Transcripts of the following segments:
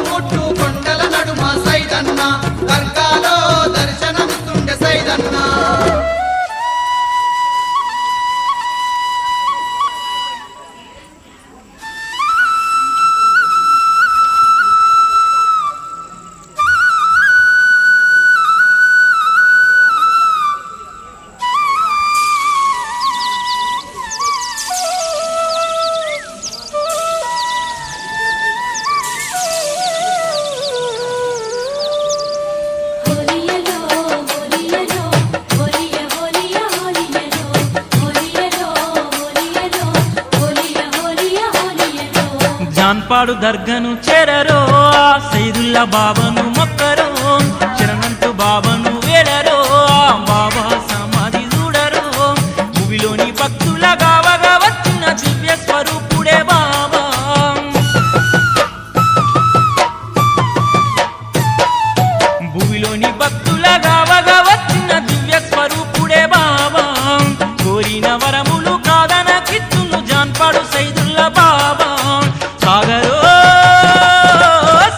ముట్టు కొండల నడుమ సైదన్న దర్గాలో దర్శనమిస్తుండే సైదన్న జాన్పాడు దర్గను చేరరో సైదుల్లా బాబాను మొక్కరో శరణంటూ బాబాను వేడరో బాబా సమాధి చూడరో భూమిలోని భక్తుల గావగా వచ్చిన దివ్య స్వరూపుడే బాబా భూమిలోని భక్తుల గావగా వచ్చిన దివ్య స్వరూపుడే బాబా కోరిన వరములు కాదన కిచ్చును జాన్పాడు సైదుల్లా బాబా సాగరో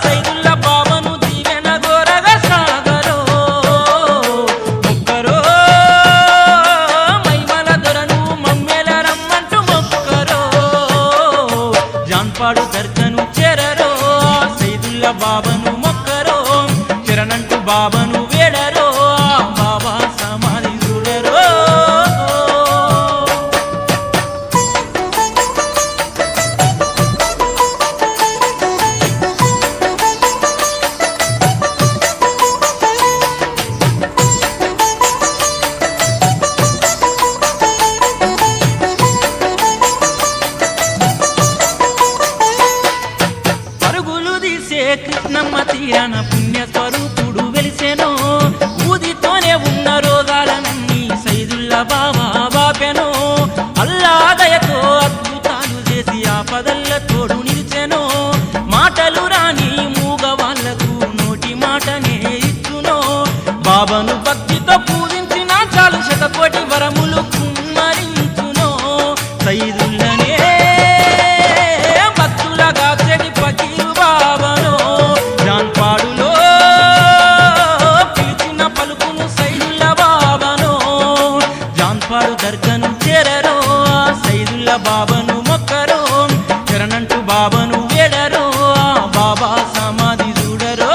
సైదుల్లా బాబాను దీవెన గోరగా సాగరో మొక్కరో మైమల దొరను మమ్మెల రమ్మంటూ మొక్కరో జాన్పాడు దర్గను చేరరో సైదుల్లా బాబాను మొక్కరో శరణంటూ బాబాను వేడరో బాబా సమాధి చూడరో కృష్ణమ్మ తీరన పుణ్య స్వరూపుడు వెలిసెనో ఊదితోనే ఉన్న రోగాలనన్నీ సైదుల్లా బాబా బాపెనో అల్లా దయతో అద్భుతాలు చేసి ఆపదల్ల తోడు నిలిచెనో మాటలు రాని మూగ వాళ్లకు నోటి మాటనే ఇచ్చునో బాబాను భక్తితో పూజించిన చాలు శతకోటి వరములు కుమ్మరించునో సైదుల్లనే భక్తులగా చెడి పకీరు బాబాను జాన్పాడులో పిలిచిన పలుకును సైదుల్లా బాబాను జాన్పాడు దర్గను చేరరో సైదుల్లా బాబాను మొక్కరో శరణంటూ బాబాను వేడరో బాబా సమాధి చూడరో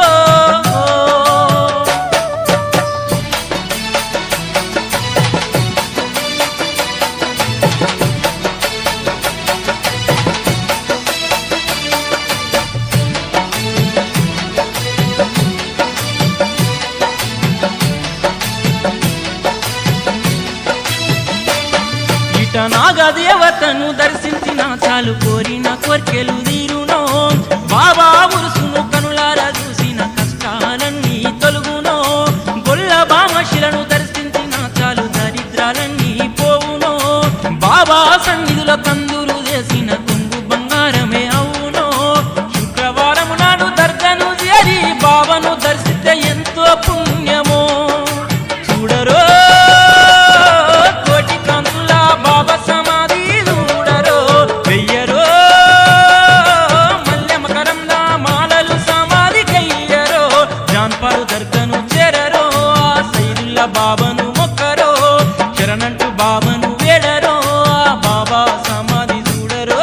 నాగదేవతను దర్శించిన చాలు కోరిన కోర్కెలు తీరునో బాబా ఉరుసును కనులారా చూసిన కష్టాలన్నీ తొలుగునో గొల్ల బామశిలను దర్శించిన చాలు దరిద్రాలన్నీ పోవునో బాబా సన్నిధుల కందులు చేసిన తుంగు బంగారమే అవునో శుక్రవారం నాడు దర్గను చేరి బాబాను దర్శిస్తే ఎంతో పుణ్యమో చూడరో బాబా సమాధి చూడరో వెయ్యరో మల్లె మకరంద మాలలు సమాధి కయ్యరో జాన్పాడు దర్గను చేరరో సైదుల్లా బాబాను మొక్కరో శరణంటూ బాబాను వేడరో బాబా సమాధి చూడరో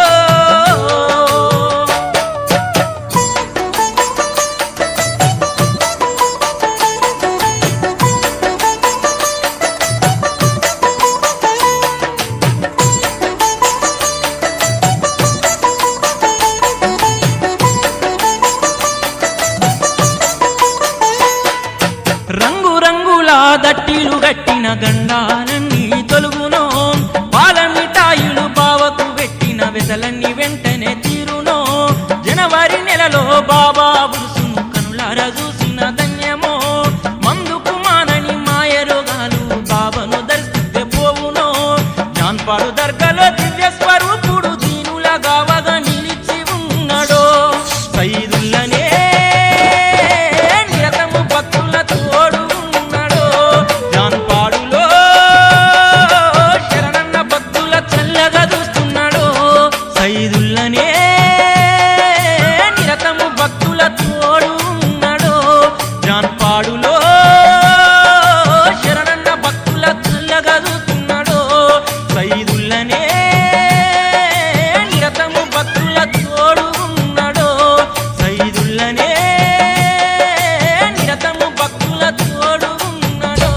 రంగు రంగుల దట్టిలు గట్టిన గండాలన్నీ తొలుగునో పాల మిఠాయిలు బావకు పెట్టిన వెసలన్నీ వెంటనే తీరునో జనవరి నెలలో బాబా బురుసును కనులారా చూసిన ధన్యమో మందుకు మానని మాయ రోగాలు బాబాను దర్శిస్తే పోవునో జాన్పాడు దర్గలో దివ్య స్వరూపుడు దీనుల గావగా నిలిచి ఉన్నాడో సైదుల్లనే నిరతము భక్తుల తోడు ఉన్నాడో జాన్పాడులో శరణన్న భక్తుల చల్లగదు సైదుల్లనే నిరతము భక్తుల తోడు ఉన్నాడో సైదుల్లనే నిరతము భక్తుల తోడు ఉన్నాడో